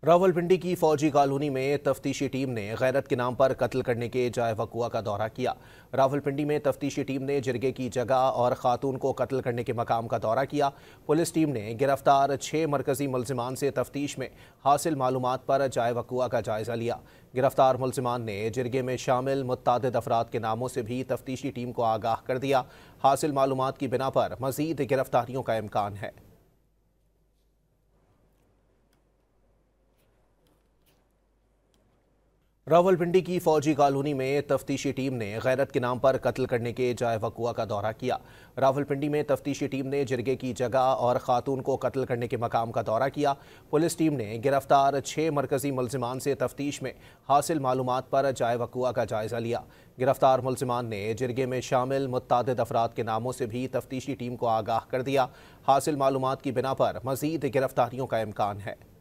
रावलपिंडी की फौजी कॉलोनी में तफ्तीशी टीम ने गैरत के नाम पर कत्ल करने के जाए वकुआ का दौरा किया। रावलपिंडी में तफ्तीशी टीम ने जिरगे की जगह और खातून को कत्ल करने के मकाम का दौरा किया। पुलिस टीम ने गिरफ्तार 6 मरकजी मुल्जिमान से तफ्तीश में हासिल मालूमात पर जाए वकुआ का जायजा लिया। गिरफ्तार मुल्जिमान ने जिरगे में शामिल मुत्तादिद अफराद के नामों से भी तफ्तीशी टीम को आगाह कर दिया। हासिल मालूमात की बिना पर मजीद गिरफ्तारियों का इम्कान है। रावलपिंडी की फौजी कॉलोनी में तफ्तीशी टीम ने गैरत के नाम पर कत्ल करने के जाए वकुआ का दौरा किया। रावलपिंडी में तफ्तीशी टीम ने जिरगे की जगह और खातून को कत्ल करने के मकाम का दौरा किया। पुलिस टीम ने गिरफ्तार 6 मरकजी मुल्जिमान से तफ्तीश में हासिल मालूमात पर जाए वकुआ का जायजा लिया। गिरफ्तार मुल्जिमान ने जिरगे में शामिल मुत्तादिद अफराद के नामों से भी तफ्तीशी टीम को आगाह कर दिया। हासिल मालूमात की बिना पर मजीद गिरफ्तारियों का इम्कान है।